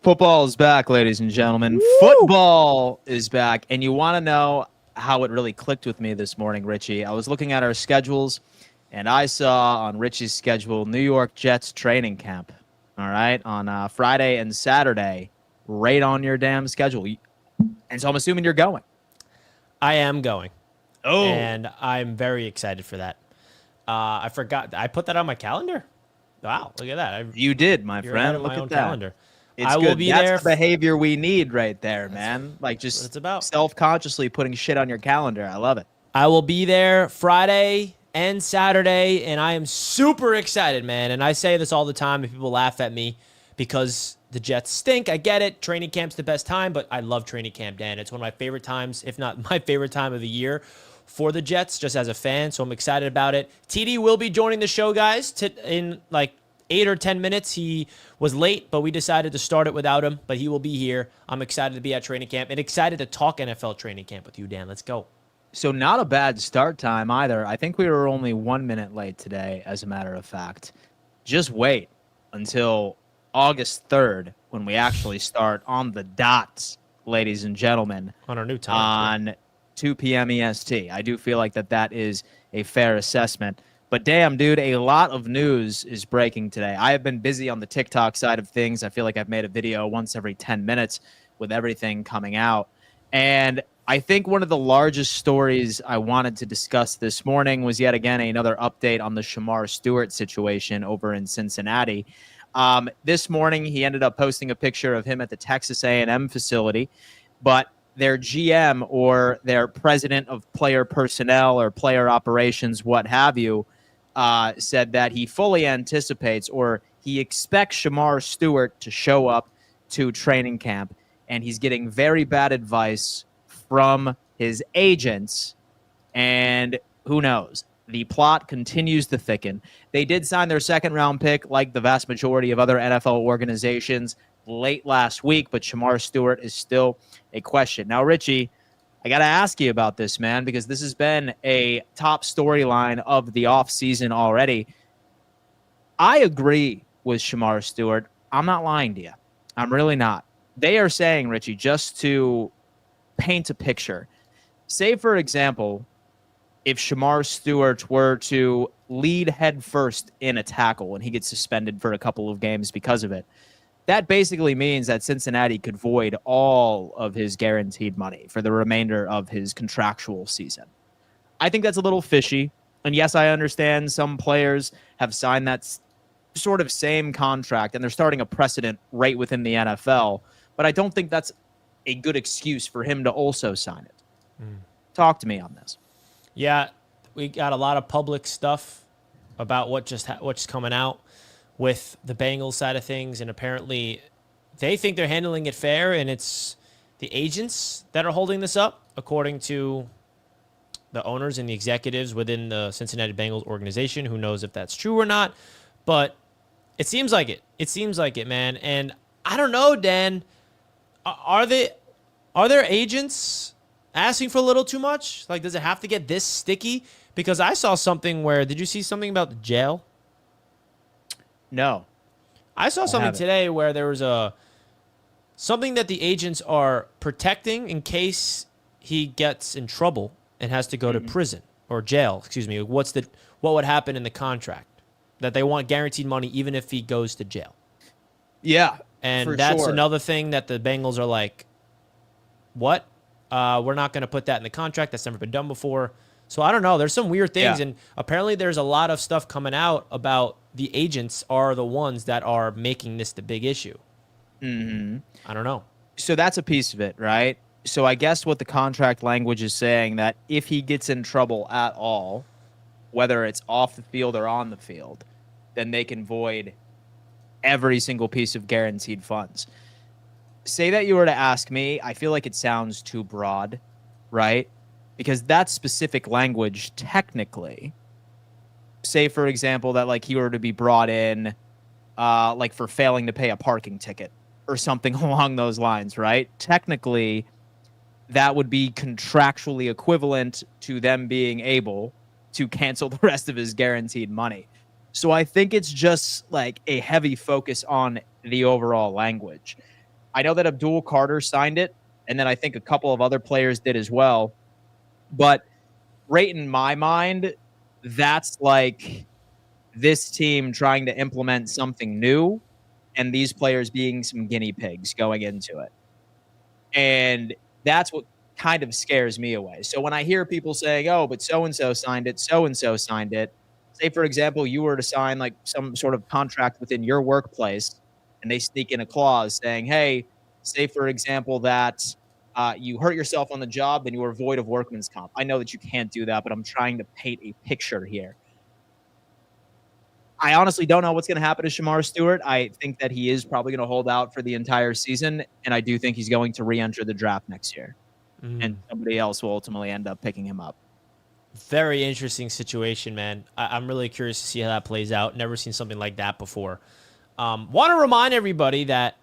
Football is back, ladies and gentlemen. Woo! Football is back. And you want to know how it really clicked with me this morning, Richie? I was looking at our schedules, and I saw on Richie's schedule New York Jets training camp, all right, on Friday and Saturday, right on your damn schedule. And so I'm assuming you're going. I am going. Oh. And I'm very excited for that. I forgot. I put that on my calendar. Wow, look at that. You did, my You're friend. ahead of Look my at own that. calendar. It's I good. will be That's there. the behavior we need right there, man. Like just it's about. self-consciously putting shit on your calendar. I love it. I will be there Friday and Saturday, and I am super excited, man. And I say this all the time, and people laugh at me because the Jets stink. I get it. Training camp's the best time, but I love training camp, Dan. It's one of my favorite times, if not my favorite time of the year for the Jets, just as a fan. So I'm excited about it. TD will be joining the show, guys, in like 8 or 10 minutes. He was late, but we decided to start it without him, but he will be here. I'm excited to be at training camp and excited to talk NFL training camp with you, Dan. Let's go. So not a bad start time either. I think we were only 1 minute late today, as a matter of fact. Just wait until August 3rd when we actually start on the dots, ladies and gentlemen. On our new time. On 2 p.m. EST. I do feel like that is a fair assessment. But damn, dude, a lot of news is breaking today. I have been busy on the TikTok side of things. I feel like I've made a video once every 10 minutes with everything coming out. And I think one of the largest stories I wanted to discuss this morning was yet again another update on the Shamar Stewart situation over in Cincinnati. This morning, he ended up posting a picture of him at the Texas A&M facility, but their GM or their president of player personnel or player operations, what have you, said that he fully anticipates or he expects Shamar Stewart to show up to training camp, and he's getting very bad advice from his agents, and who knows? The plot continues to thicken. They did sign their second-round pick, like the vast majority of other NFL organizations, late last week, but Shamar Stewart is still a question. Now, Richie, I got to ask you about this, man, because this has been a top storyline of the offseason already. I agree with Shamar Stewart. I'm not lying to you. I'm really not. They are saying, Richie, just to paint a picture, say, for example, if Shamar Stewart were to lead headfirst in a tackle and he gets suspended for a couple of games because of it, that basically means that Cincinnati could void all of his guaranteed money for the remainder of his contractual season. I think that's a little fishy. And yes, I understand some players have signed that sort of same contract and they're starting a precedent right within the NFL. But I don't think that's a good excuse for him to also sign it. Talk to me on this. Yeah, we got a lot of public stuff about what's coming out with the Bengals side of things, and apparently they think they're handling it fair, and it's the agents that are holding this up, according to the owners and the executives within the Cincinnati Bengals organization. Who knows if that's true or not, but it seems like it. It seems like it, man. And I don't know, Dan, are there agents asking for a little too much? Like, does it have to get this sticky? Because I saw something where, did you see something about the jail? No. I saw something today where there was something that the agents are protecting in case he gets in trouble and has to go to prison or jail. Excuse me. What would happen in the contract? That they want guaranteed money even if he goes to jail. Yeah. And that's another thing that the Bengals are like, what? We're not going to put that in the contract. That's never been done before. So I don't know. There's some weird things. Yeah. And apparently there's a lot of stuff coming out about the agents are the ones that are making this the big issue. Mm-hmm. I don't know. So that's a piece of it, right? So I guess what the contract language is saying, that if he gets in trouble at all, whether it's off the field or on the field, then they can void every single piece of guaranteed funds. Say that you were to ask me, I feel like it sounds too broad, right? Because that specific language, technically, say, for example, that like he were to be brought in like for failing to pay a parking ticket or something along those lines, right? Technically, that would be contractually equivalent to them being able to cancel the rest of his guaranteed money. So I think it's just like a heavy focus on the overall language. I know that Abdul Carter signed it, and then I think a couple of other players did as well. But right in my mind, that's like this team trying to implement something new and these players being some guinea pigs going into it. And that's what kind of scares me away. So when I hear people saying, oh, but so-and-so signed it, so-and-so signed it, say, for example, you were to sign like some sort of contract within your workplace and they sneak in a clause saying, hey, say, for example, that you hurt yourself on the job and you were void of workman's comp. I know that you can't do that, but I'm trying to paint a picture here. I honestly don't know what's going to happen to Shamar Stewart. I think that he is probably going to hold out for the entire season, and I do think he's going to re-enter the draft next year. And somebody else will ultimately end up picking him up. Very interesting situation, man. I'm really curious to see how that plays out. Never seen something like that before. Want to remind everybody that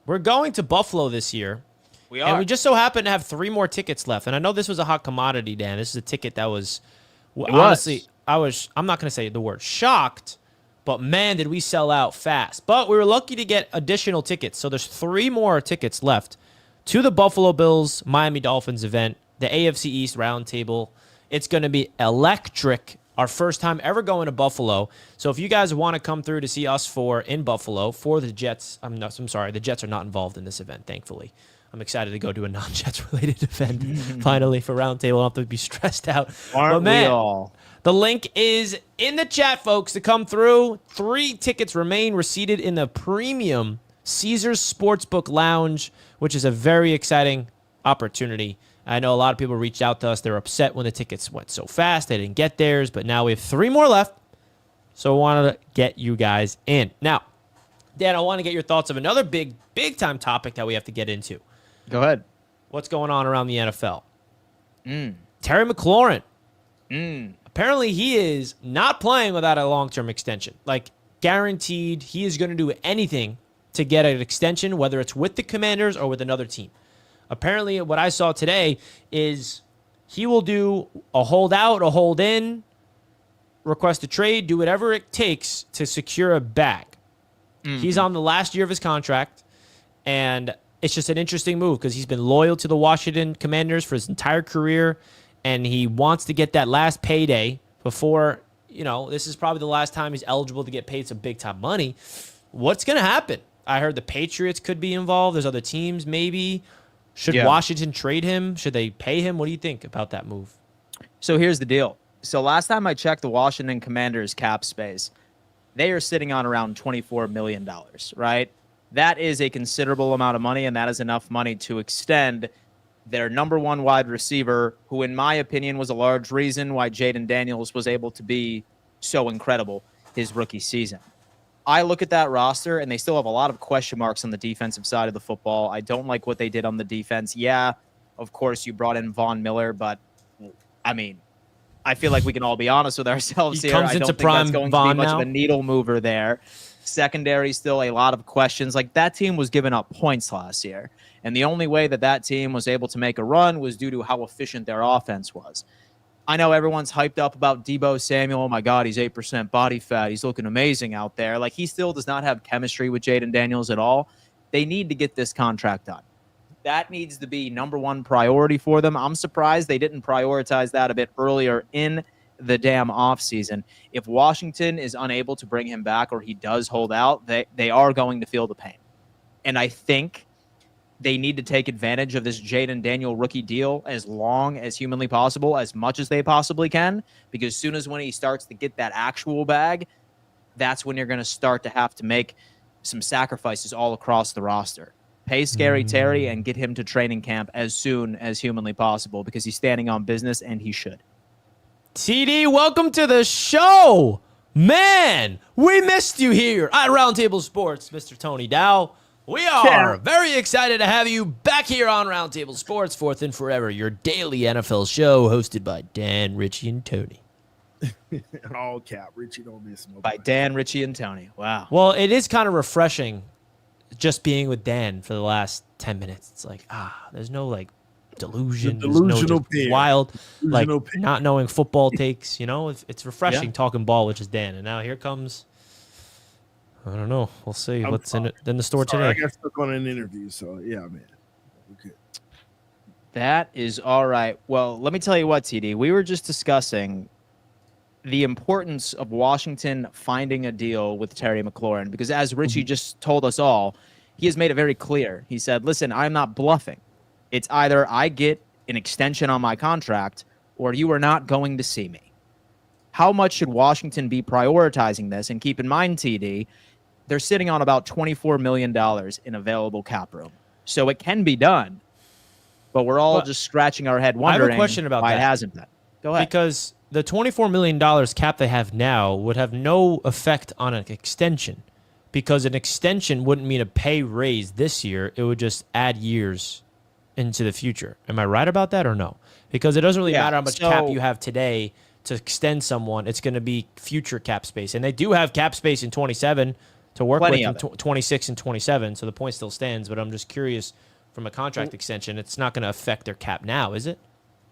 we're going to Buffalo this year. We are. And we just so happen to have 3 more tickets left. And I know this was a hot commodity, Dan. This is a ticket that was, honestly, I'm not going to say the word shocked, but man, did we sell out fast. But we were lucky to get additional tickets. So there's 3 more tickets left to the Buffalo Bills Miami Dolphins event, the AFC East Roundtable. It's going to be electric. Our first time ever going to Buffalo. So if you guys want to come through to see us in Buffalo for the Jets, I'm sorry, the Jets are not involved in this event, thankfully. I'm excited to go to a non-Jets related event finally for Roundtable. I don't have to be stressed out. Aren't we all? The link is in the chat, folks, to come through. 3 tickets remain. We're seated in the premium Caesars Sportsbook Lounge, which is a very exciting opportunity. I know a lot of people reached out to us. They're upset when the tickets went so fast. They didn't get theirs, but now we have 3 more left. So I wanted to get you guys in. Now, Dan, I want to get your thoughts of another big time topic that we have to get into. Go ahead. What's going on around the NFL? Terry McLaurin. Apparently, he is not playing without a long-term extension. Like, guaranteed, he is going to do anything to get an extension, whether it's with the Commanders or with another team. Apparently, what I saw today is he will do a holdout, a hold in, request a trade, do whatever it takes to secure a bag. He's on the last year of his contract, and it's just an interesting move because he's been loyal to the Washington Commanders for his entire career, and he wants to get that last payday before, this is probably the last time he's eligible to get paid some big-time money. What's going to happen? I heard the Patriots could be involved. There's other teams maybe. Should Washington trade him? Should they pay him? What do you think about that move? So here's the deal. So last time I checked the Washington Commanders cap space, they are sitting on around $24 million, right? That is a considerable amount of money, and that is enough money to extend their number 1 wide receiver, who in my opinion was a large reason why Jaden Daniels was able to be so incredible his rookie season. I look at that roster, and they still have a lot of question marks on the defensive side of the football. I don't like what they did on the defense. Yeah, of course, you brought in Von Miller, but, I mean, I feel like we can all be honest with ourselves here. I don't think that's going to be much of a needle mover there. Secondary, still a lot of questions. Like, that team was giving up points last year, and the only way that team was able to make a run was due to how efficient their offense was. I know everyone's hyped up about Deebo Samuel. Oh, my God, he's 8% body fat. He's looking amazing out there. Like, he still does not have chemistry with Jaden Daniels at all. They need to get this contract done. That needs to be number 1 priority for them. I'm surprised they didn't prioritize that a bit earlier in the damn offseason. If Washington is unable to bring him back or he does hold out, they are going to feel the pain. And I think they need to take advantage of this Jaden Daniel rookie deal as long as humanly possible, as much as they possibly can, because as soon as when he starts to get that actual bag, that's when you're going to start to have to make some sacrifices all across the roster. Pay Scary Terry and get him to training camp as soon as humanly possible because he's standing on business and he should. TD, welcome to the show. Man, we missed you here at Roundtable Sports, Mr. Tony Dow. We are very excited to have you back here on Roundtable Sports, fourth and forever, your daily NFL show hosted by Dan, Richie, and Tony. All cap. Richie don't miss nobody. By Dan, Richie, and Tony. Wow. Well, it is kind of refreshing just being with Dan for the last 10 minutes. It's like, there's no, delusion. There's no wild, not knowing football takes. It's refreshing talking ball with just Dan. And now here comes I don't know. We'll see I'm what's in the store sorry, I today. got stuck on an interview, so yeah, man. Okay. That is all right. Well, let me tell you what, TD. We were just discussing the importance of Washington finding a deal with Terry McLaurin because, as Richie just told us all, he has made it very clear. He said, listen, I'm not bluffing. It's either I get an extension on my contract or you are not going to see me. How much should Washington be prioritizing this? And keep in mind, TD, they're sitting on about $24 million in available cap room. So it can be done, but we're all just scratching our head wondering I have a question about why that. it hasn't been. Go ahead. Because the $24 million cap they have now would have no effect on an extension, because an extension wouldn't mean a pay raise this year. It would just add years into the future. Am I right about that or no? Because it doesn't really matter how much cap you have today to extend someone. It's going to be future cap space. And they do have cap space in 27 to work with in 26 and 27. So the point still stands. But I'm just curious, from a contract extension, it's not going to affect their cap now, is it?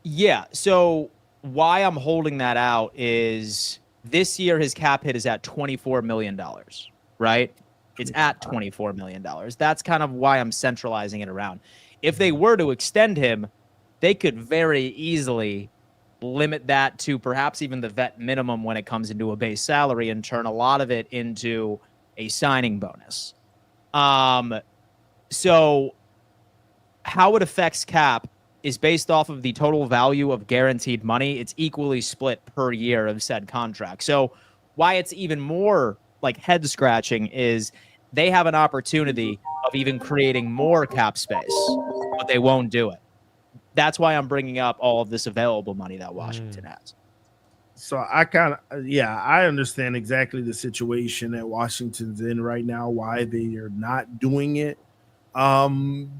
Yeah. So why I'm holding that out is this year his cap hit is at $24 million, right? It's at $24 million. That's kind of why I'm centralizing it around. If they were to extend him, they could very easily limit that to perhaps even the vet minimum when it comes into a base salary and turn a lot of it into a signing bonus. So how it affects cap is based off of the total value of guaranteed money. It's equally split per year of said contract. So why it's even more like head scratching is they have an opportunity of even creating more cap space, but they won't do it. That's why I'm bringing up all of this available money that Washington has. So I kind of, I understand exactly the situation that Washington's in right now, why they are not doing it.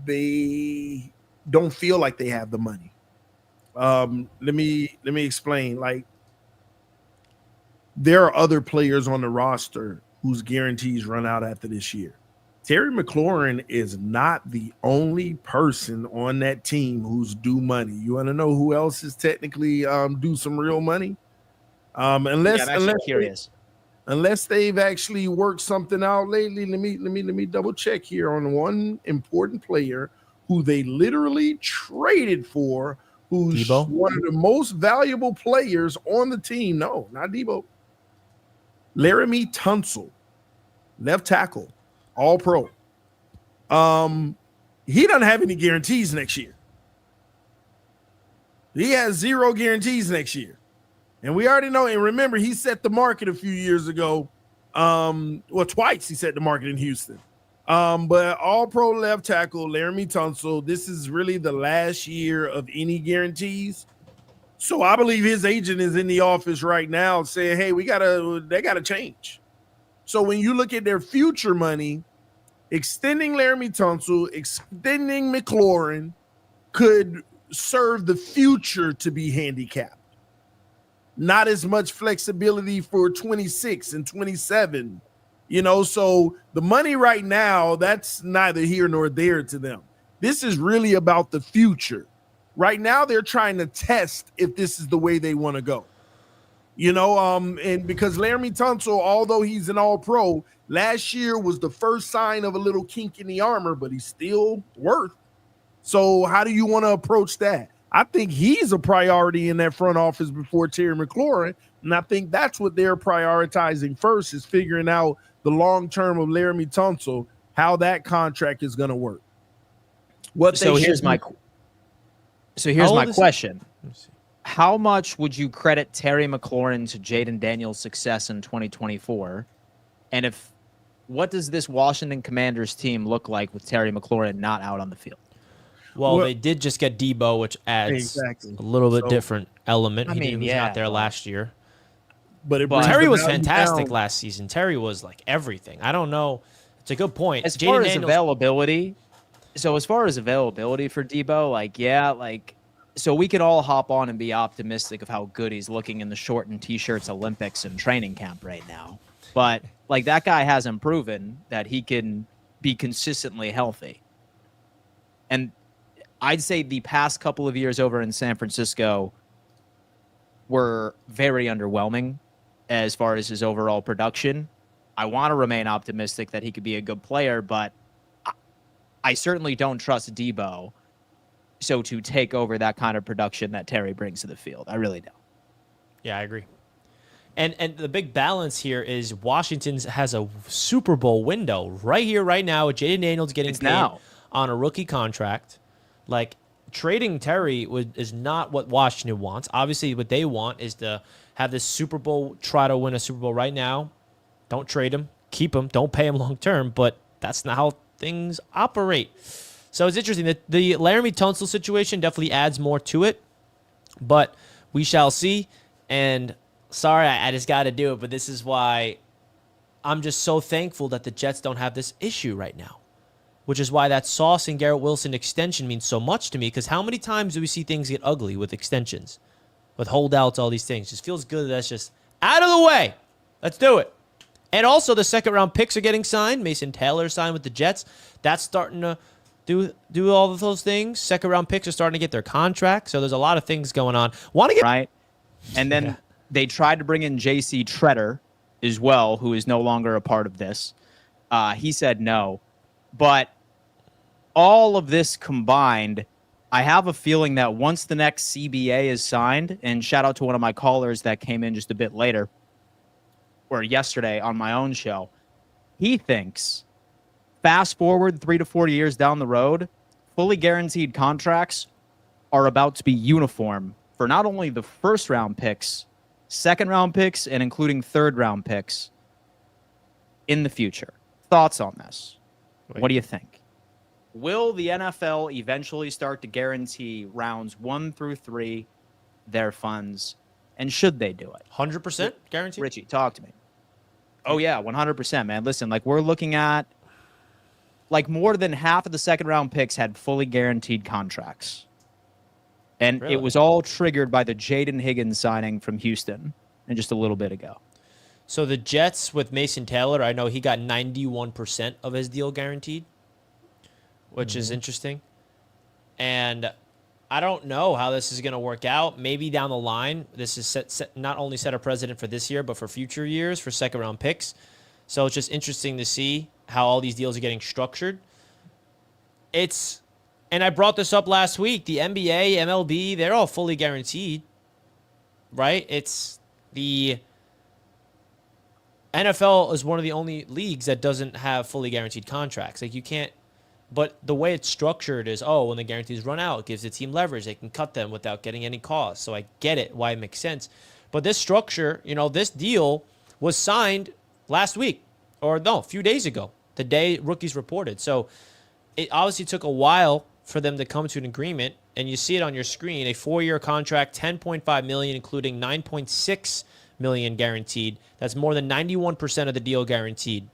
They don't feel like they have the money. Let me explain. Like, there are other players on the roster whose guarantees run out after this year. Terry McLaurin is not the only person on that team who's due money. You want to know who else is technically due some real money? Unless they've actually worked something out lately. Let me double check here on one important player who they literally traded for, who's Debo? one of the most valuable players on the team. No, not Debo. Laramie Tunsil, left tackle, all pro. He doesn't have any guarantees next year. He has 0 guarantees next year. And we already know, and remember, he set the market a few years ago. Twice he set the market in Houston. But all pro left tackle, Laramie Tunsil, this is really the last year of any guarantees. So I believe his agent is in the office right now saying, hey, they gotta change. So when you look at their future money, extending Laramie Tunsil, extending McLaurin could serve the future to be handicapped. Not as much flexibility for 26 and 27, so the money right now, that's neither here nor there to them. This is really about the future. Right now, they're trying to test if this is the way they want to go. And because Laramie Tunsil, although he's an all-pro, last year was the first sign of a little kink in the armor, but he's still worth. So how do you want to approach that? I think he's a priority in that front office before Terry McLaurin, and I think that's what they're prioritizing first, is figuring out the long term of Laramie Tunsil, how that contract is going to work. Here's my question. How much would you credit Terry McLaurin to Jaden Daniels' success in 2024? And what does this Washington Commanders team look like with Terry McLaurin not out on the field? Well, they did just get Debo, which adds a little bit different element. He was not there last year. But Terry was fantastic last season. Terry was like everything. I don't know. It's a good point. As far as availability for Debo, so we could all hop on and be optimistic of how good he's looking in the shortened T-shirts Olympics and training camp right now. But that guy hasn't proven that he can be consistently healthy. And I'd say the past couple of years over in San Francisco were very underwhelming as far as his overall production. I want to remain optimistic that he could be a good player, but I certainly don't trust Debo. So to take over that kind of production that Terry brings to the field, I really don't. Yeah, I agree. And the big balance here is Washington has a Super Bowl window right here, right now, with Jaden Daniels getting paid on a rookie contract. Like, trading Terry is not what Washington wants. Obviously, what they want is to have this Super Bowl, try to win a Super Bowl right now. Don't trade him. Keep him. Don't pay him long term. But that's not how things operate. So it's interesting. The Laramie Tunsil situation definitely adds more to it. But we shall see. And sorry, I just got to do it. But this is why I'm just so thankful that the Jets don't have this issue right now. Which is why that Sauce and Garrett Wilson extension means so much to me. Because how many times do we see things get ugly with extensions? With holdouts, all these things. Just feels good that that's just out of the way. Let's do it. And also the second round picks are getting signed. Mason Taylor signed with the Jets. That's starting to do all of those things. Second round picks are starting to get their contract. So there's a lot of things going on. Want to get right. And then they tried to bring in J.C. Treader as well, who is no longer a part of this. He said no. But all of this combined, I have a feeling that once the next CBA is signed, and shout out to one of my callers that came in just a bit later, or yesterday on my own show, he thinks fast forward 3 to 4 years down the road, fully guaranteed contracts are about to be uniform for not only the first round picks, second round picks, and including third round picks in the future. Thoughts on this? What do you think? Will the NFL eventually start to guarantee rounds 1 through 3 their funds? And should they do it? 100% guaranteed? Richie, talk to me. Oh, yeah, 100%, man. Listen, like we're looking at like more than half of the second round picks had fully guaranteed contracts. And Really? It was all triggered by the Jaden Higgins signing from Houston and just a little bit ago. So the Jets with Mason Taylor, I know he got 91% of his deal guaranteed, which is interesting. And I don't know how this is going to work out. Maybe down the line, this is set not only set a precedent for this year, but for future years for second round picks. So it's just interesting to see how all these deals are getting structured. And I brought this up last week, the NBA, MLB, they're all fully guaranteed, right? It's the NFL is one of the only leagues that doesn't have fully guaranteed contracts. Like you can't, but the way it's structured is, when the guarantees run out, it gives the team leverage. They can cut them without getting any cost. So I get it, why it makes sense. But this structure, this deal was signed last week, a few days ago, the day rookies reported. So it obviously took a while for them to come to an agreement, and you see it on your screen, a 4-year contract, $10.5 million, including $9.6 million guaranteed. That's more than 91% of the deal guaranteed,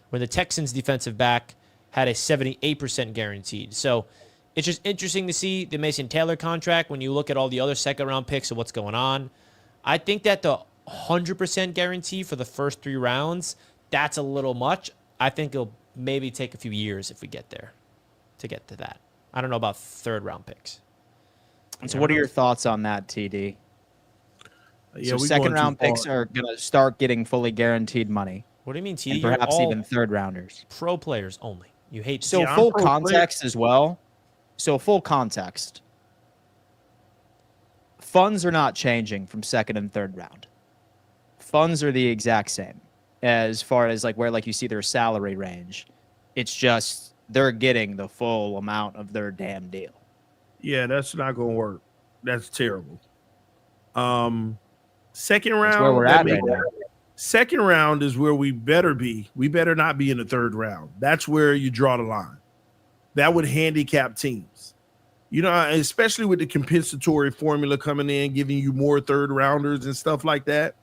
where the Texans defensive back had a 78% guaranteed. So it's just interesting to see the Mason Taylor contract when you look at all the other second-round picks and what's going on. I think that the 100% guarantee for the first 3 rounds, that's a little much. I think it'll maybe take a few years if we get there to get to that. I don't know about third-round picks. And so what are your thoughts on that, TD? Yeah, so second-round picks are going to start getting fully guaranteed money. What do you mean, TD? And perhaps even third-rounders. Pro players only. You hate to So full context as well. So full context. Funds are not changing from second and third round. Funds are the exact same as far as like where like you see their salary range. It's just they're getting the full amount of their damn deal. Yeah, that's not going to work. That's terrible. Second round. That's where we're at right now. Second round is where we better be. We better not be in the third round. That's where you draw the line. That would handicap teams. Especially with the compensatory formula coming in, giving you more third rounders and stuff like that.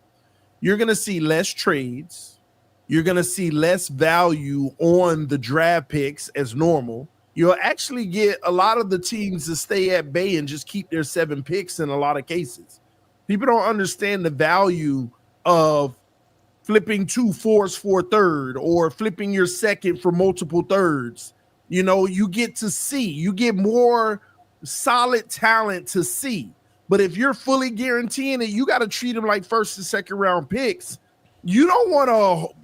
You're going to see less trades. You're going to see less value on the draft picks as normal. You'll actually get a lot of the teams to stay at bay and just keep their 7 picks in a lot of cases. People don't understand the value of flipping 2 fours for a third or flipping your second for multiple thirds. You get to see. You get more solid talent to see. But if you're fully guaranteeing it, you got to treat them like first and second round picks. You don't want to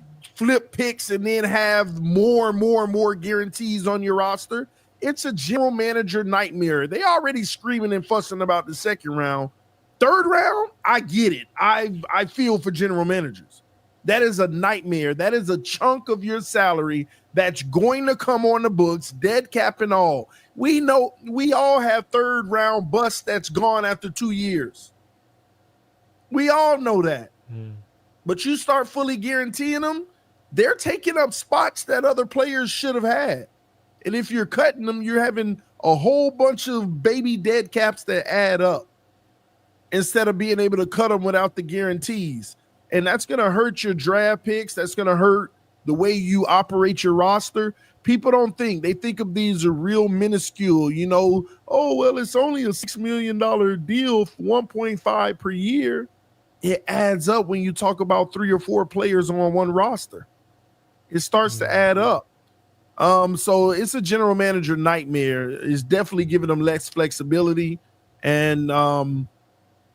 flip picks and then have more and more and more guarantees on your roster. It's a general manager nightmare. They already screaming and fussing about the second round. Third round, I get it. I feel for general managers. That is a nightmare. That is a chunk of your salary that's going to come on the books, dead cap and all. We know we all have third round busts that's gone after 2 years. We all know that. But you start fully guaranteeing them, they're taking up spots that other players should have had. And if you're cutting them, you're having a whole bunch of baby dead caps that add up instead of being able to cut them without the guarantees. And that's going to hurt your draft picks. That's going to hurt the way you operate your roster. People don't think. They think of these as real minuscule, you know, oh, well, it's only a $6 million deal for 1.5 per year. It adds up when you talk about 3 or 4 players on one roster. It starts to add up. So it's a general manager nightmare. It's definitely giving them less flexibility. And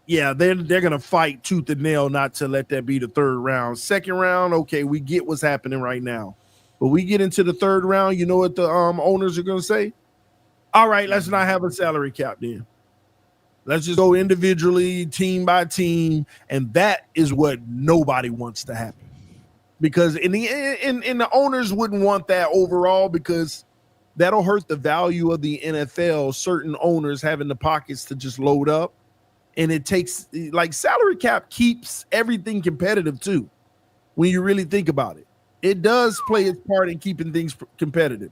yeah, they're gonna fight tooth and nail not to let that be the third round. Second round, okay, we get what's happening right now. But we get into the third round, you know what the owners are gonna say? All right, let's not have a salary cap then. Let's just go individually, team by team, and that is what nobody wants to happen. Because in the owners wouldn't want that overall, because that'll hurt the value of the NFL. Certain owners having the pockets to just load up, and it takes, like, salary cap keeps everything competitive too. When you really think about it, it does play its part in keeping things competitive.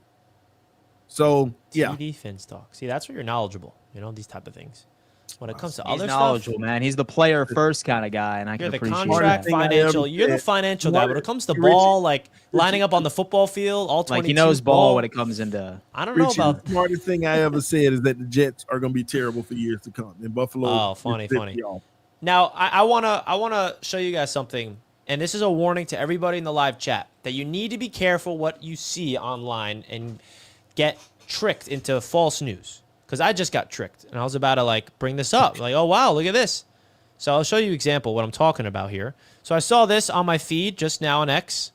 So yeah, TV Fins talk. See, that's where you're knowledgeable. You know, these type of things. When it comes to He's other knowledgeable, stuff, man. He's the player first kind of guy, and I you're can the appreciate contract that. financial. You're the financial guy. When it comes to ball, like lining up on the football field, all 22 Like, he knows ball when it comes into. I don't know Richie, about. the smartest thing I ever said is that the Jets are going to be terrible for years to come. And Buffalo. Oh, funny. Now, I wanna show you guys something, and this is a warning to everybody in the live chat that you need to be careful what you see online and get tricked into false news. Because I just got tricked, and I was about to, like, bring this up. Like, oh, wow, look at this. So I'll show you an example what I'm talking about here. So I saw this on my feed just now on X.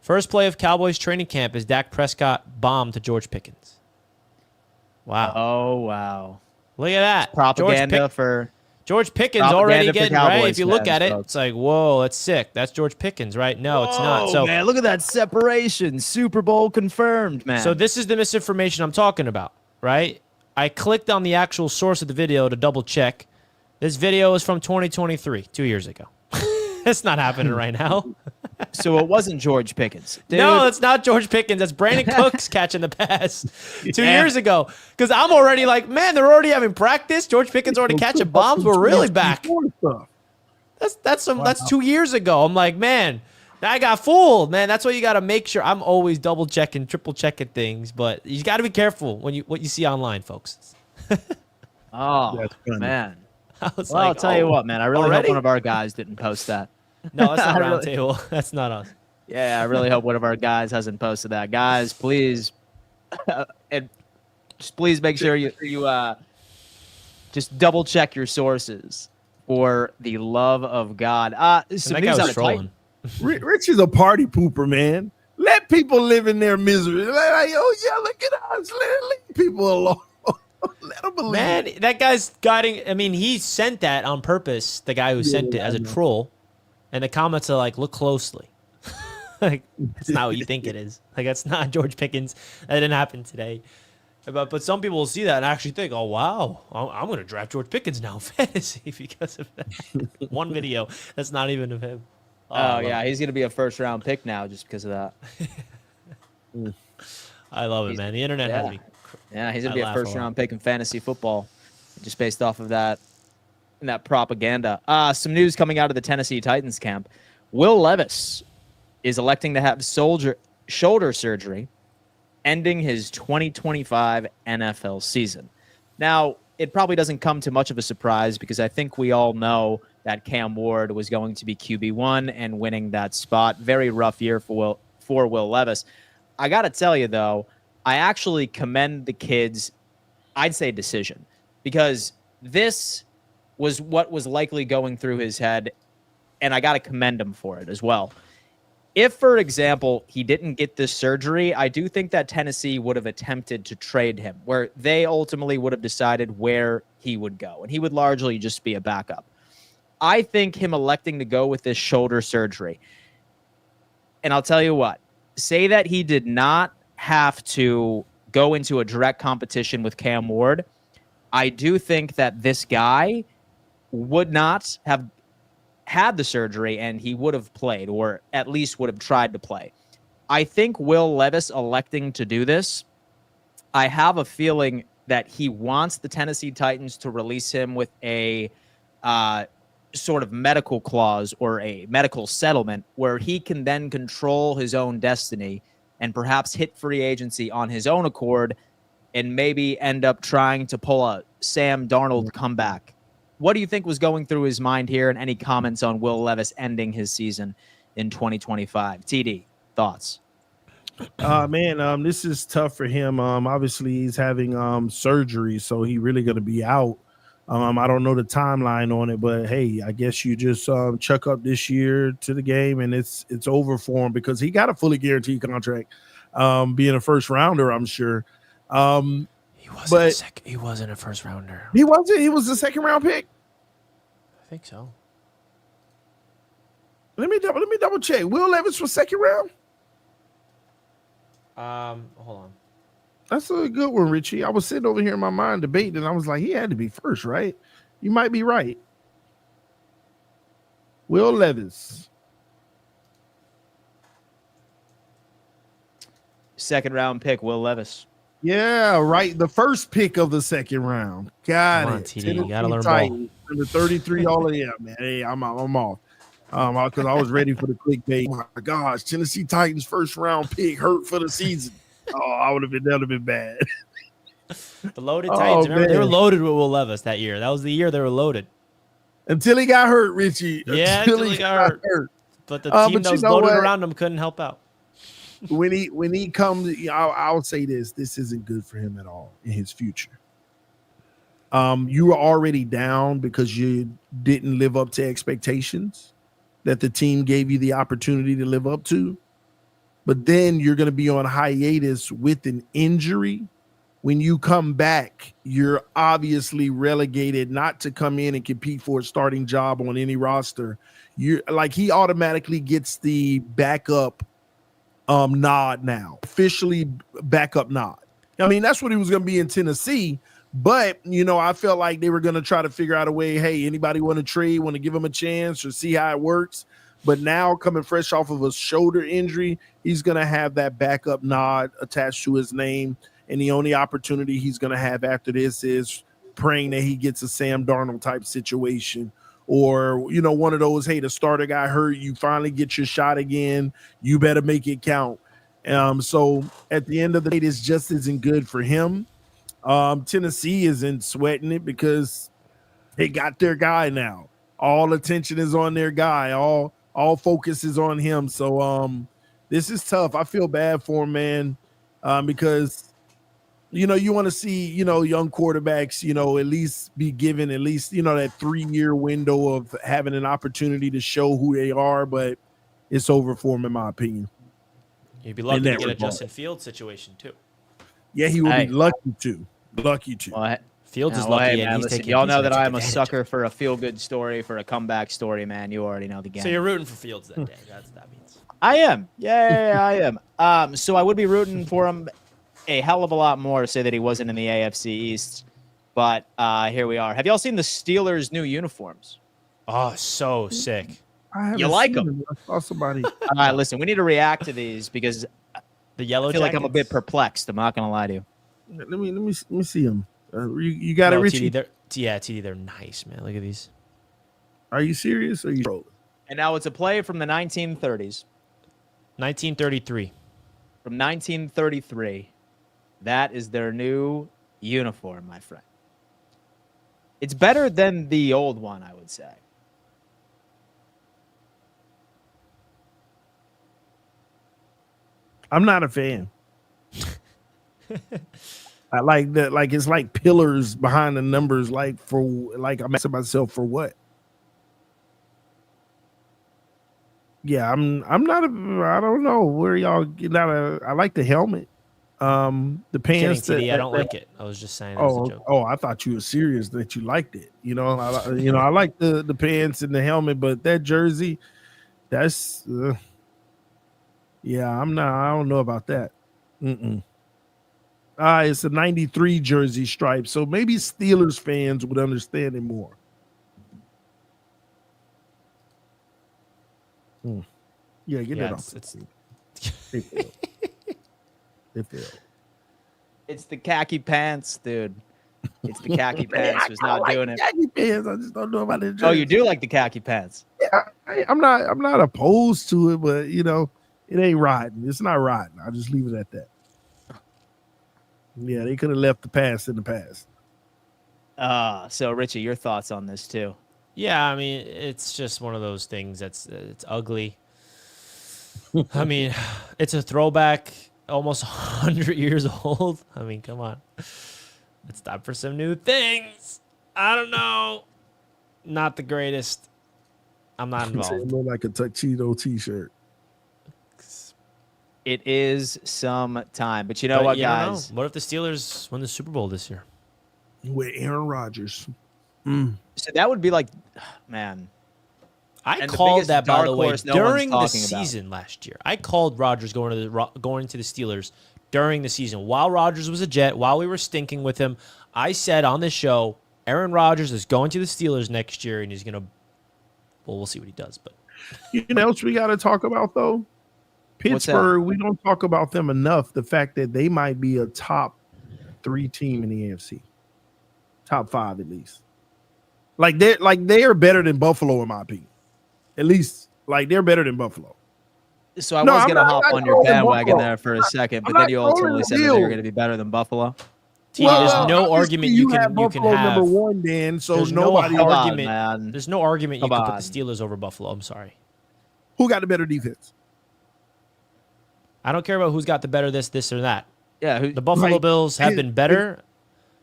First play of Cowboys training camp is Dak Prescott bombed to George Pickens. Wow. Oh, wow. Look at that. Propaganda for. George Pickens Propaganda already for getting Cowboys right. If you look fans, at it, folks. it's like, whoa, that's sick. That's George Pickens, right? No, it's not. So, man, look at that separation. Super Bowl confirmed, man. so this is the misinformation I'm talking about, right? I clicked on the actual source of the video to double check. This video is from 2023, 2 years ago. It's not happening right now. So it wasn't George Pickens. Dude. No, it's not George Pickens. That's Brandon Cooks catching the pass 2 years ago. Because I'm already like, man, they're already having practice. George Pickens already catching bombs. We're really back. That's 2 years ago. I'm like, man, I got fooled, man. That's why you got to make sure. I'm always double checking, triple checking things, but you got to be careful when what you see online, folks. Oh, man. Well, I'll tell you what, man. I really hope already? one of our guys didn't post that. No, that's not I really- Roundtable. That's not us. Yeah, I really hope one of our guys hasn't posted that. Guys, please, and just please make sure you just double check your sources for the love of God. Some That news guy out was of trolling. Rich is a party pooper, man. Let people live in their misery. Like, oh yeah, look at us. Let people alone. Let them believe. Man, that guy's guiding. I mean, he sent that on purpose. The guy who sent it as a troll, and the comments are like, "Look closely." Like, that's not what you think it is. Like, that's not George Pickens. That didn't happen today. But some people will see that and actually think, "Oh wow, I'm going to draft George Pickens now in fantasy because of that one video that's not even of him." Oh yeah, he's gonna be a first-round pick now just because of that. I love it, man. The internet has me. Yeah, he's gonna I be a laugh a lot. first-round pick in fantasy football, just based off of that propaganda. Some news coming out of the Tennessee Titans camp: Will Levis is electing to have shoulder surgery, ending his 2025 NFL season. Now, it probably doesn't come to much of a surprise because I think we all know that Cam Ward was going to be QB1 and winning that spot. Very rough year for Will Levis. I got to tell you, though, I actually commend the kid's, I'd say, decision, because this was what was likely going through his head, and I got to commend him for it as well. If, for example, he didn't get this surgery, I do think that Tennessee would have attempted to trade him, where they ultimately would have decided where he would go, and he would largely just be a backup. I think him electing to go with this shoulder surgery, and I'll tell you what, say that he did not have to go into a direct competition with Cam Ward, I do think that this guy would not have had the surgery and he would have played, or at least would have tried to play. I think Will Levis electing to do this, I have a feeling that he wants the Tennessee Titans to release him with a sort of medical clause or a medical settlement where he can then control his own destiny and perhaps hit free agency on his own accord and maybe end up trying to pull a Sam Darnold comeback. What do you think was going through his mind here, and any comments on Will Levis ending his season in 2025? TD, thoughts? Man, this is tough for him. Obviously he's having surgery, so he really going to be out. I don't know the timeline on it, but hey, I guess you just chuck up this year to the game, and it's over for him because he got a fully guaranteed contract, being a first rounder, I'm sure. He wasn't a first rounder. He wasn't. He was a second round pick. I think so. Let me double check. Will Levis was second round. Hold on. That's a good one, Richie. I was sitting over here in my mind debating, and I was like, he had to be first, right? You might be right. Will Levis. Second round pick, Will Levis. Yeah, right. The first pick of the second round. Got Come it. on, TD, you gotta learn ball. Number 33 all in. Yeah, man. Hey, I'm off. Because I was ready for the clickbait. Oh my gosh, Tennessee Titans first round pick hurt for the season. That would have been bad. The loaded Titans. Remember, they were loaded with Will Levis that year. That was the year they were loaded. Until he got hurt, Richie. Yeah, until he got hurt. But the team that was loaded around him couldn't help out. When he comes, I'll say this isn't good for him at all in his future. You were already down because you didn't live up to expectations that the team gave you the opportunity to live up to. But then you're going to be on hiatus with an injury. When you come back, you're obviously relegated not to come in and compete for a starting job on any roster. He automatically gets the backup nod now, officially backup nod. I mean, that's what he was going to be in Tennessee, but I felt like they were going to try to figure out a way. Hey, anybody want to trade, want to give him a chance or see how it works? But now, coming fresh off of a shoulder injury, he's going to have that backup nod attached to his name, and the only opportunity he's going to have after this is praying that he gets a Sam Darnold type situation. Or, one of those, hey, the starter got hurt, you finally get your shot again, you better make it count. So at the end of the day, this just isn't good for him. Tennessee isn't sweating it because they got their guy now. All attention is on their guy. All focus is on him. So this is tough. I feel bad for him, man, because you want to see, young quarterbacks, at least be given that 3-year window of having an opportunity to show who they are, but it's over for him, in my opinion. You'd be lucky to get a Justin Fields situation, too. Yeah, he would be lucky to. Well, Fields is lucky, and he's taking. Y'all know that I'm a sucker for a feel-good story, for a comeback story, man. You already know the game. So you're rooting for Fields that day. That's what that means. I am. Yeah, I am. So I would be rooting for him a hell of a lot more to say that he wasn't in the AFC East, but here we are. Have y'all seen the Steelers' new uniforms? Oh, so sick. You like them? I saw somebody. All right, listen, we need to react to these because the yellow. I feel like I'm a bit perplexed. I'm not gonna lie to you. Let me see them. You got it, Richie? TD, they're nice, man. Look at these. Are you serious? Or are you trolling? And now it's a play from the 1930s. 1933. From 1933. That is their new uniform, my friend. It's better than the old one, I would say. I'm not a fan. I like that. Like, it's like pillars behind the numbers. I'm asking myself for what? Yeah, I'm not. I don't know where y'all get out of. I like the helmet. The Kidding, pants. TD. I don't like it. I was just saying that as a Oh, joke. I thought you were serious that you liked it. I like the pants and the helmet, but that jersey, that's yeah. I'm not. I don't know about that. Mm-mm. It's a '93 jersey stripe, so maybe Steelers fans would understand it more. Yeah, get Yeah, that off. it's They failed. They failed. It's the khaki pants, dude. It's the khaki pants who's not doing it. Khaki pants. I just don't know about the jersey. Oh, you do like the khaki pants? Yeah, I'm not opposed to it, but it ain't riding. It's not riding. I'll just leave it at that. Yeah, they could have left the past in the past. So Richie, your thoughts on this too? Yeah, I mean, it's just one of those things that's it's ugly. I mean, it's a throwback, almost 100 years old. I mean, come on. It's time for some new things. I don't know. Not the greatest. I'm not involved. More like a tuxedo T-shirt. It is some time, but you know what, guys? What if the Steelers win the Super Bowl this year? With Aaron Rodgers. So that would be like, man. I And the called biggest that, by dark the way, horse no one's during the talking about. season last year. I called Rodgers going to the Steelers during the season. While Rodgers was a Jet, while we were stinking with him, I said on this show, Aaron Rodgers is going to the Steelers next year, and he's going to, well, we'll see what he does. But You know what else we got to talk about, though? What's that? Pittsburgh, we don't talk about them enough. The fact that they might be a top 3 team in the AFC. Top 5, at least. They are better than Buffalo, in my opinion. At least, they're better than Buffalo. So I No, was I'm going to not- hop I'm not on your trolling bandwagon Buffalo. there for a second, I'm but then not you trolling ultimately the said that they were Bills. going to be better than Buffalo. T, there's no obviously argument you can have Buffalo have. number 1, Dan. So There's nobody. no Come on, argument. man. There's no argument you Come can put on. the Steelers over Buffalo. I'm sorry. Who got the better defense? I don't care about who's got the better this or that. Yeah, The Buffalo Like, Bills have been better.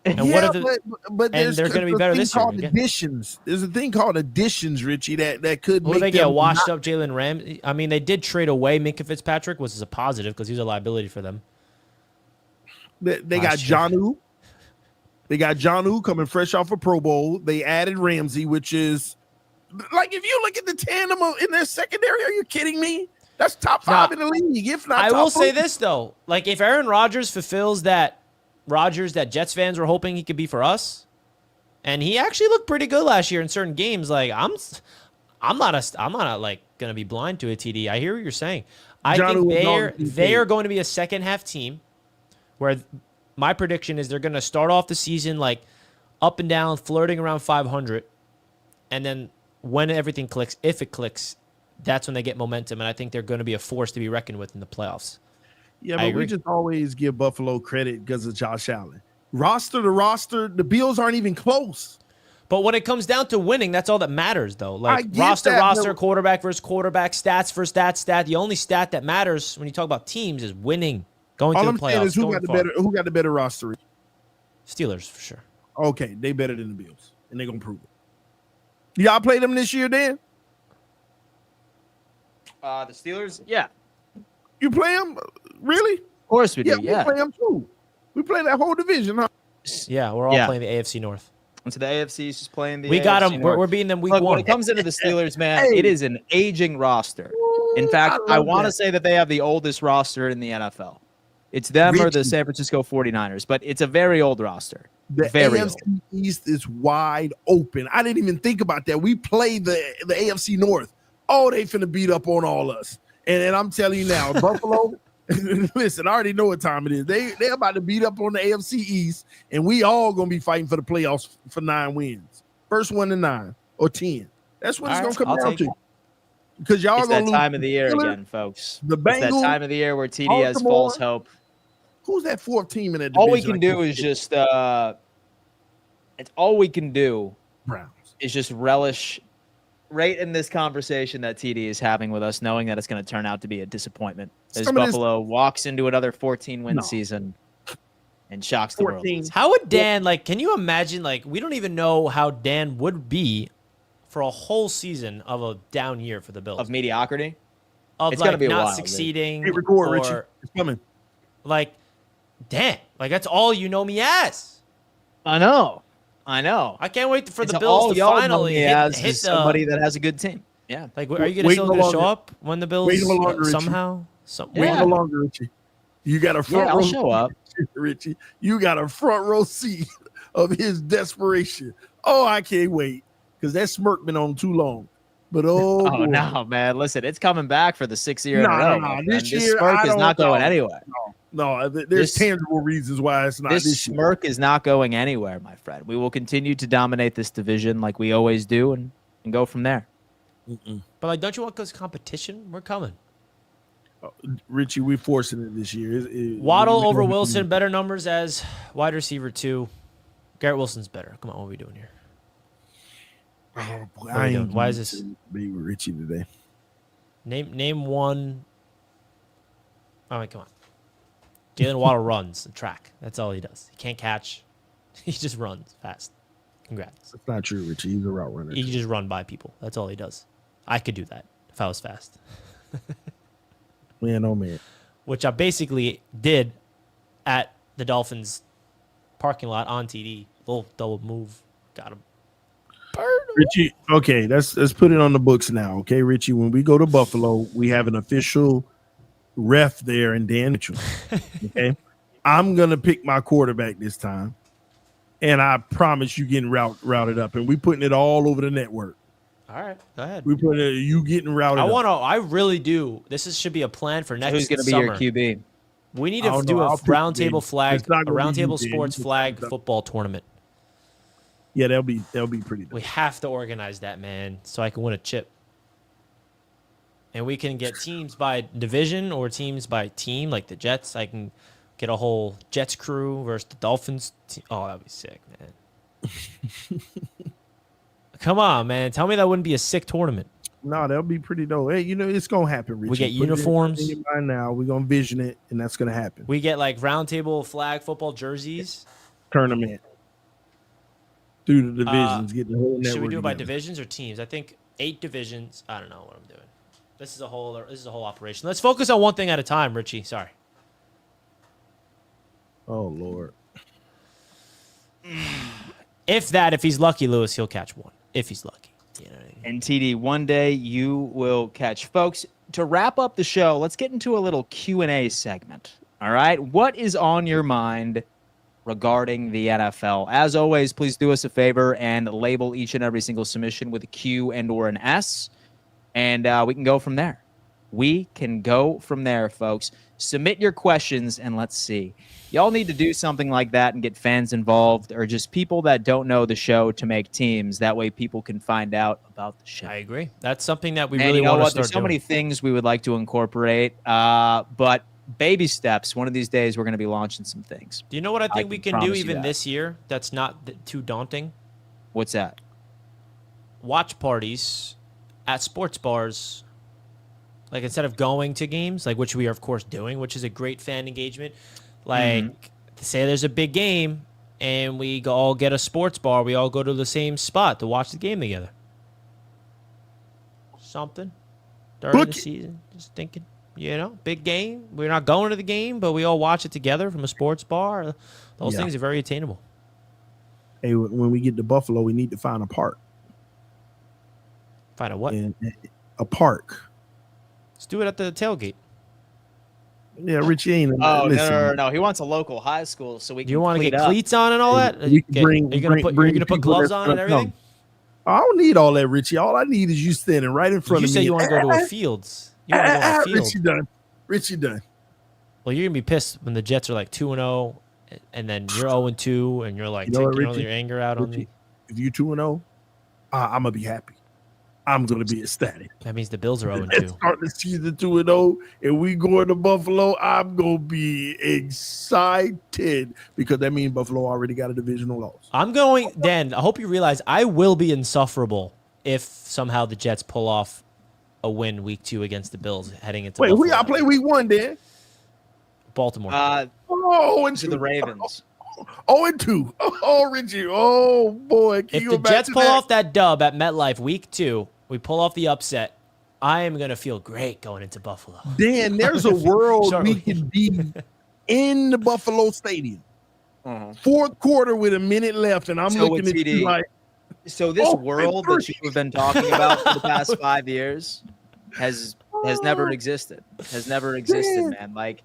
And what if but and they're going to be better this year? Called additions. There's a thing called additions, Richie. That could. Will make they get them washed not- up Jalen Ramsey? I mean, they did trade away Minka Fitzpatrick, which is a positive because he was a liability for them. They got last year. Jonnu. They got Jonnu coming fresh off a Pro Bowl. They added Ramsey, which is if you look at the tandem in their secondary, are you kidding me? That's top 5 in the league. If not, I top will say 3. this though, if Aaron Rodgers fulfills that Rodgers that Jets fans were hoping he could be for us, and he actually looked pretty good last year in certain games. I'm not gonna be blind to it. TD, I hear what you're saying. I Jonnu think was they are going to be a second half team where my prediction is they're going to start off the season up and down, flirting around 500, and then when everything clicks, if it clicks, that's when they get momentum, and I think they're going to be a force to be reckoned with in the playoffs. Yeah, I but agree. we just always give Buffalo credit because of Josh Allen. Roster to roster, the Bills aren't even close. But when it comes down to winning, that's all that matters, though. I get Roster, that, roster, but- quarterback versus quarterback, stats for stat. The only stat that matters when you talk about teams is winning, going All to I'm the saying playoffs, is who got the better roster. Steelers for sure. Okay, they better than the Bills, and they're gonna prove it. Y'all play them this year, Dan? the Steelers, yeah, You play them? Really? of course we do. We Yeah. play them too. We play that whole division, huh? Yeah, we're all Yeah. playing the AFC North. And so the AFC is just playing the. We got AFC them. North. We're beating them week Look, when one. it comes into the Steelers, man, Hey. it is an aging roster. In fact, I love want to that. say that they have the oldest roster in the NFL. It's them or the Richie. San Francisco 49ers, but it's a very old roster. The Very AFC East is wide open. I didn't even think about that. We play the AFC North. Oh, they finna beat up on all us. And I'm telling you now, Buffalo. Listen, I already know what time it is. They're about to beat up on the AFC East, and we all gonna be fighting for the playoffs for 9 wins. First one to 9 or 10. That's what All it's right, gonna come I'll down take to. it. Because y'all It's gonna that lose time of the year Steelers, again, folks. the It's that Bengals, time of the year where TD has Baltimore. false hope. Who's that 4th team in that division? All we can do is just it's all we can do Browns. is just relish right in this conversation that TD is having with us, knowing that it's going to turn out to be a disappointment as Some of this- Buffalo walks into another 14-win No. season and shocks the world. 14. How would Dan can you imagine we don't even know how Dan would be for a whole season of a down year for the Bills. Of mediocrity. of It's gonna like be a not while, succeeding Hit record, or Richie. It's coming. like, damn, like that's all you know me as. I know. I I can't wait for It's the Bills all to y'all know finally me hit as hit is the. somebody that has a good team. Yeah. Like, are you Wait still no gonna show longer. up when the Bills Wait no longer, Richie. somehow? Wait Yeah. no longer, Richie. You got a front Yeah, I'll row. show up. Richie. You got a front row seat of his desperation. Oh, I can't wait because that smirk been on too long. But Oh boy. no, man! Listen, it's coming back for the 6th year in a row. my friend. This This year, smirk I is don't not going know. anywhere. No, there's This- tangible reasons why it's not This this year. smirk is not going anywhere, my friend. We will continue to dominate this division like we always do, and go from there. But like, don't you want this competition? We're coming. Richie, we're forcing it this year. Waddle over Wilson, better numbers as wide receiver 2. Garrett Wilson's better. Come on, what are we doing here? Oh, boy, What are we doing? Why is this? Be with Richie today? Name one. Oh, wait, come on. Jalen Waddle runs the track. That's all he does. He can't catch. He just runs fast. Congrats. That's not true, Richie. He's a route runner. He can just run by people. That's all he does. I could do that if I was fast. Man, oh man. Which I basically did at the Dolphins parking lot on TD. Little double move. Got him. Richie, okay, let's put it on the books now. Okay, Richie, when we go to Buffalo, we have an official ref there in Dan Mitchell. Okay. I'm gonna pick my quarterback this time. And I promise you getting routed up. And we putting it all over the network. All right, go ahead. We put it you getting routed up. I really do. Should be a plan for next Who's going to be summer. your QB? We need I to don't do know. a I'll pick the roundtable game. flag, It's not a gonna be you, roundtable Dan. sports You flag pick it up. football tournament. Yeah, that'll be pretty dope. We have to organize that, man, so I can win a chip. And we can get teams by division or teams by team, like the Jets. I can get a whole Jets crew versus the Dolphins team. Oh, that'd be sick, man. Come on, man. Tell me that wouldn't be a sick tournament. No, that'll be pretty dope. Hey, it's gonna happen, Richie. We get Put it uniforms. in your mind now. We're gonna vision it, and that's gonna happen. We get like roundtable flag football jerseys. Tournament through the divisions, get the whole network. Should we do it by together. divisions or teams? I think 8 divisions. I don't know what I'm doing. This is a whole operation. Let's focus on one thing at a time, Richie. Sorry. Oh Lord. If he's lucky, Lewis, he'll catch one. If he's lucky. You know what I mean? And TD, one day you will catch. Folks, to wrap up the show, let's get into a little Q&A segment. All right? What is on your mind regarding the NFL? As always, please do us a favor and label each and every single submission with a Q and or an S, and we can go from there. We can go from there, folks. Submit your questions, and let's see. Y'all need to do something like that and get fans involved or just people that don't know the show to make teams. That way people can find out about the show. I agree. That's something that we And really you know want to what? start There's so doing. many things we would like to incorporate, but baby steps. One of these days, we're going to be launching some things. Do you know what I think we can can do promise you even that. this year that's not too daunting? What's that? Watch parties at sports bars. Like, instead of going to games, like which we are, of course, doing, which is a great fan engagement. Like, say there's a big game and we all get a sports bar. We all go to the same spot to watch the game together. Something during Book the it. season. Just thinking, big game. We're not going to the game, but we all watch it together from a sports bar. Those Yeah. things are very attainable. Hey, when we get to Buffalo, we need to find a park. Find out what? And a park. Let's do it at the tailgate. Yeah, Richie ain't. Oh, listen, no. He wants a local high school so we Do can you want to cleat get up. cleats on and all that? You can Are you gonna put people gloves that's on and gonna everything? I don't need all that, Richie. All I need is you standing right in front You of me. say you want to go to a fields. You want to go to a field. Richie done. Richie done. Well, you're gonna be pissed when the Jets are like 2-0, and then you're 0-2, and you're like You know what, taking all Richie? your anger out on Richie, me. if you 2-0, I'm gonna be happy. I'm gonna be ecstatic. That means the Bills are Let's 0-2. start the season 2-0, and we going to Buffalo. I'm gonna be excited because that means Buffalo already got a divisional loss. I'm going, Dan. I hope you realize I will be insufferable if somehow the Jets pull off a win week 2 against the Bills heading into Wait, Buffalo. we all play week 1, Dan. Baltimore. Oh, and To the Ravens. 0-2. Oh, Richie. Oh boy. Can If you the Jets imagine pull that? off that dub at MetLife week 2, we pull off the upset. I am going to feel great going into Buffalo. Dan, there's a world Shortly. we can be in the Buffalo Stadium. Fourth quarter with a minute left, and I'm looking at you like, so this world that you have been talking about for the past 5 years has never existed. Has never existed, man. Like,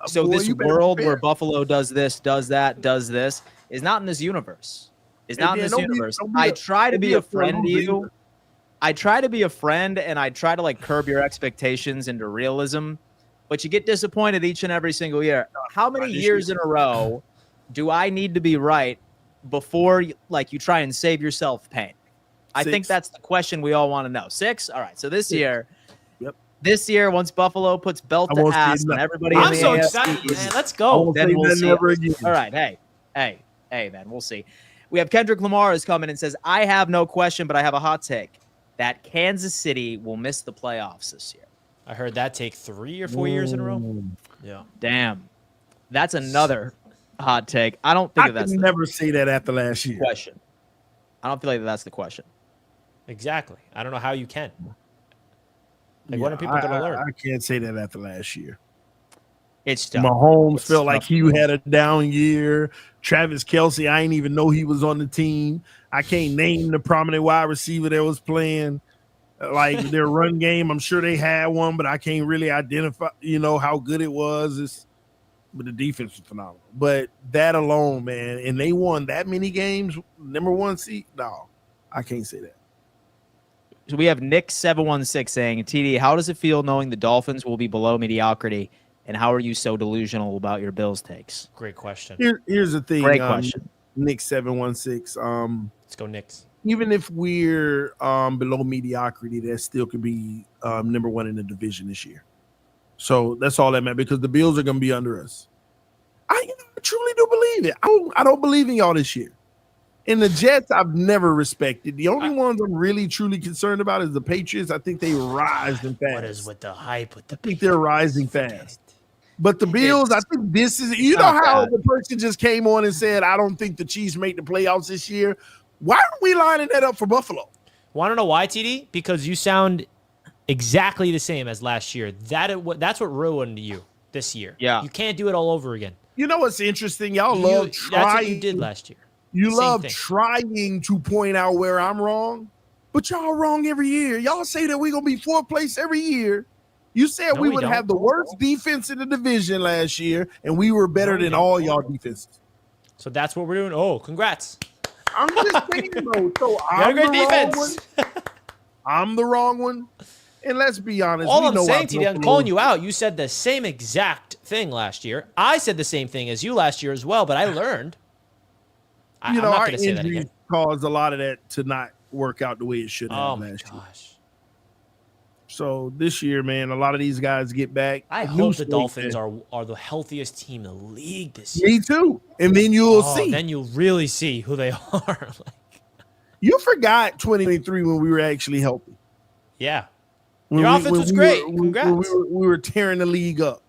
so this world where Buffalo does this, does that, does this is not in this universe. It's not in this universe. I try to be a friend to you. I try to be a friend, and I try to like curb your expectations into realism, but you get disappointed each and every single year. How many years in a row do I need to be right before you try and save yourself pain? I think that's the question we all want to know. 6? All right. So this year, once Buffalo puts belt to ass on everybody in the AFC, I'm so excited, man. Let's go. Then we'll see. All right. Hey, man. We'll see. We have Kendrick Lamar is coming and says, I have no question, but I have a hot take that Kansas City will miss the playoffs this year. I heard that take 3 or 4 years in a row. Yeah. Damn. That's another hot take. I don't think that's never say that after last year. Question. I don't feel like that's the question. Exactly. I don't know how you can. Like, when are people going to learn? I can't say that after last year. It's tough. Mahomes felt like he had a down year. Travis Kelce, I didn't even know he was on the team. I can't name the prominent wide receiver that was playing. Like their run game, I'm sure they had one, but I can't really identify, how good it was. But the defense was phenomenal. But that alone, man, and they won that many games, number 1 seed. No, I can't say that. So we have Nick716 saying, TD, how does it feel knowing the Dolphins will be below mediocrity? And how are you so delusional about your Bills takes? Great question. Here's the thing. Great question. Nick716. Let's go Knicks. Even if we're below mediocrity, that still could be number 1 in the division this year. So that's all that matters, because the Bills are going to be under us. I truly do believe it. I don't believe in y'all this year. And the Jets, I've never respected. The only ones I'm really, truly concerned about is the Patriots. I think they rising fast. What is with the hype with the Patriots? I think they're rising fast. But the Bills, I think this is, how the person just came on and said, I don't think the Chiefs make the playoffs this year. Why are we lining that up for Buffalo? Want to know why, TD? Because you sound exactly the same as last year. That's what ruined you this year. Yeah. You can't do it all over again. You know what's interesting? Y'all love trying. That's what you did last year. You love trying to point out where I'm wrong, but y'all wrong every year. Y'all say that we're going to be 4th place every year. You said we would have the worst defense in the division last year, and we were better than all y'all defenses. So that's what we're doing. Oh, congrats. I'm just saying, though. So I'm got a great defense. I'm the wrong one. And let's be honest. All I'm saying, TD, I'm calling you out. You said the same exact thing last year. I said the same thing as you last year as well, but I learned. I'm not going to say that again. Caused a lot of that to not work out the way it should have last year. So this year, man, a lot of these guys get back. I hope the Dolphins are the healthiest team in the league this year. Me too. And then you'll see. Then you'll really see who they are. You forgot 2023 when we were actually healthy. Yeah. Your offense was great. Congrats. We were tearing the league up.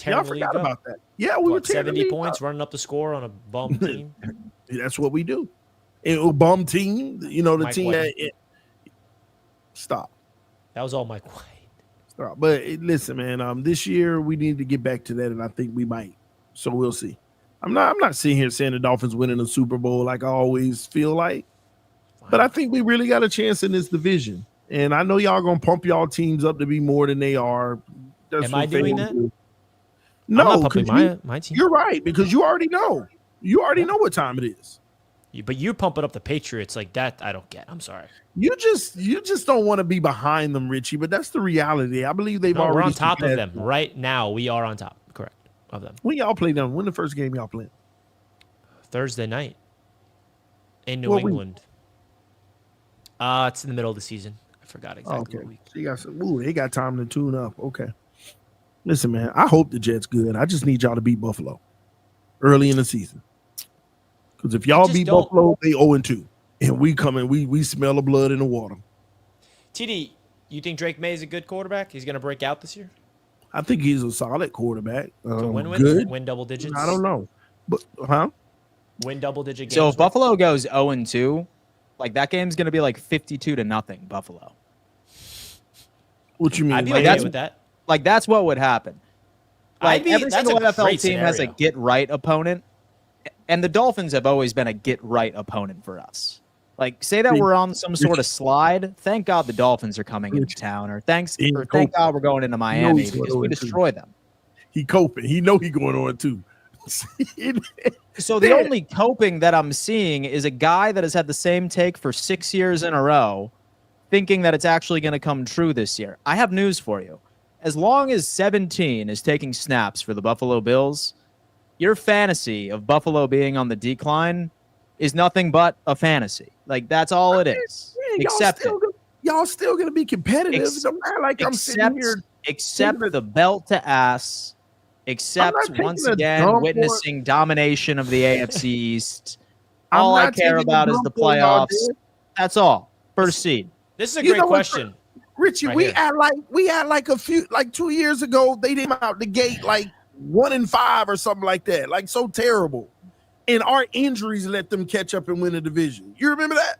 Y'all forgot about that. Yeah, we were tearing 70 points, running up the score on a bum team. That's what we do. A bum team, the team that stop. That was all Mike White. Stop. But listen, man, this year we need to get back to that, and I think we might. So we'll see. I'm not sitting here saying the Dolphins winning the Super Bowl like I always feel like, but I think we really got a chance in this division. And I know y'all gonna pump y'all teams up to be more than they are. Am I doing that? No, I'm not pumping my team. You're right, because you already know. You already know what time it is. But you're pumping up the Patriots like that. I don't get. I'm sorry. You just don't want to be behind them, Richie. But that's the reality. I believe they've already. We're on top of them right now. We are on top. Correct of them. When y'all play them? When the first game y'all playing? Thursday night in New England. It's in the middle of the season. I forgot exactly. Okay. So you got they got time to tune up. Okay. Listen, man. I hope the Jets good. I just need y'all to beat Buffalo early in the season. Because if y'all beat Buffalo, they 0-2. And we come in, we smell the blood in the water. TD, you think Drake May is a good quarterback? He's going to break out this year? I think he's a solid quarterback. So win double digits? I don't know. But win double digit games. So if Buffalo goes 0-2, like that game's going to be like 52-0 Buffalo. What you mean? I'd be Like, okay with that. Like, that's what would happen. Like, every That's single a NFL great team has a scenario. get-right opponent, and the Dolphins have always been a get-right opponent for us. Like, say that we're on some sort of slide. Thank God the Dolphins are coming into town, or thank God we're going into Miami because we destroy them. He coping. He know he going on too. So the only coping that I'm seeing is a guy that has had the same take for 6 years in a row, thinking that it's actually going to come true this year. I have news for you. As long as 17 is taking snaps for the Buffalo Bills, your fantasy of Buffalo being on the decline is nothing but a fantasy. Like, that's all it is. Accept it. Y'all still gonna be competitive. Don't act like I'm sitting here. Except the belt to ass. Except once again witnessing domination of the AFC East. All I care about is the playoffs. That's all. First seed. This is a great question. Richie, we act like a few, like 2 years ago, they didn't out the gate like 1-5 or something like that, like so terrible, and our injuries let them catch up and win the division. You remember that?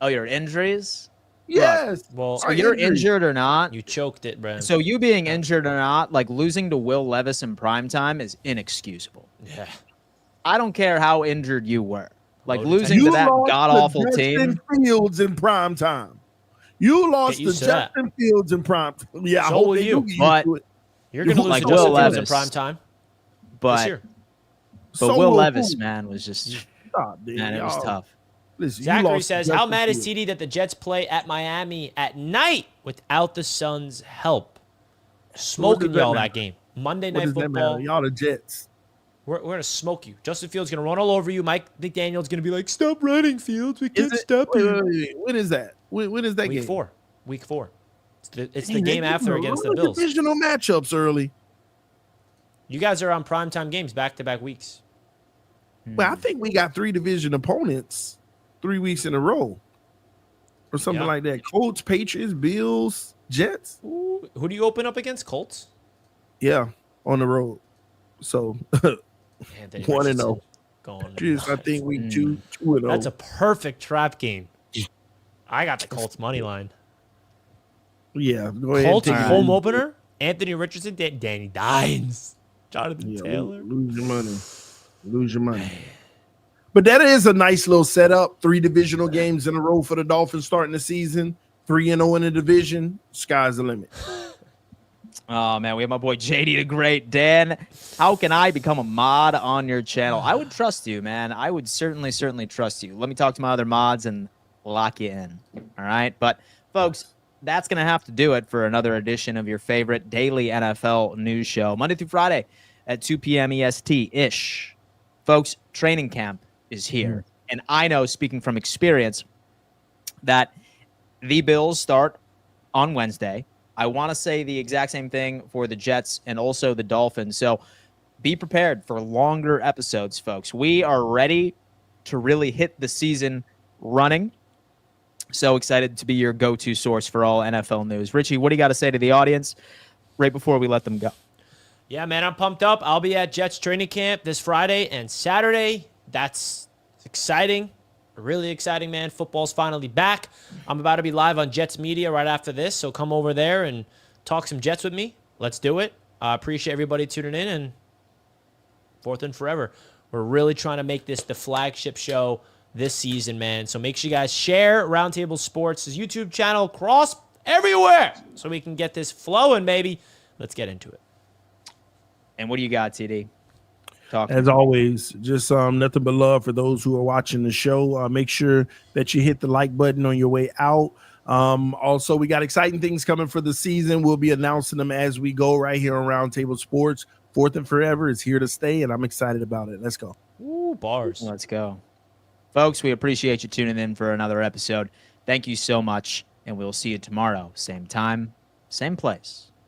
Oh, your injuries? Yes. Well, so you're injured or not? You choked it, Brad. So you being injured or not, like losing to Will Levis in primetime is inexcusable. Yeah. I don't care how injured you were. Like losing to that god awful team. Fields in primetime. You lost to Justin Fields in prime. Yeah, so will you. But you're going to lose to Justin Fields in prime time. But Will Levis, man, was just man, it was tough. Listen, Zachary says, how mad is TD that the Jets play at Miami at night without the Suns' help? Smoking y'all that game. Monday Night Football. Y'all the Jets. We're going to smoke you. Justin Fields going to run all over you. Mike McDaniel's going to be like, stop running, Fields. We can't stop you. Wait. When is that? When is that Week game? 4. Week 4. It's the game after against the Bills. Divisional matchups early. You guys are on primetime games back-to-back weeks. Well, I think we got 3 division opponents 3 weeks in a row or something like that. Colts, Patriots, Bills, Jets. Ooh, who do you open up against? Colts? Yeah, on the road. So 1-0. I think we 2-0. That's a perfect trap game. I got the Colts money line. Yeah, go ahead. Colts home opener. Anthony Richardson, Danny Dimes, Jonathan Taylor. Lose your money. But that is a nice little setup. 3 divisional games in a row for the Dolphins starting the season. 3-0 in the division. Sky's the limit. Oh, man, we have my boy JD the Great. Dan, how can I become a mod on your channel? I would trust you, man. I would certainly trust you. Let me talk to my other mods and lock you in. All right? But, folks, that's going to have to do it for another edition of your favorite daily NFL news show, Monday through Friday at 2 p.m. EST-ish. Folks, training camp is here. And I know, speaking from experience, that the Bills start on Wednesday. I want to say the exact same thing for the Jets and also the Dolphins. So be prepared for longer episodes, folks. We are ready to really hit the season running. So excited to be your go-to source for all NFL news. Richie, what do you got to say to the audience right before we let them go? Yeah, man, I'm pumped up. I'll be at Jets training camp this Friday and Saturday. That's exciting. Really exciting, man. Football's finally back. I'm about to be live on Jets Media right after this, so come over there and talk some Jets with me. Let's do it. I appreciate everybody tuning in, and fourth and forever. We're really trying to make this the flagship show this season, man. So make sure you guys share Roundtable Sports' YouTube channel across everywhere so we can get this flowing, baby. Let's get into it. And what do you got, TD? As always, just nothing but love for those who are watching the show. Make sure that you hit the like button on your way out. Also, we got exciting things coming for the season. We'll be announcing them as we go right here on Roundtable Sports. Fourth and forever is here to stay, and I'm excited about it. Let's go. Ooh, bars. Let's go. Folks, we appreciate you tuning in for another episode. Thank you so much, and we'll see you tomorrow. Same time, same place.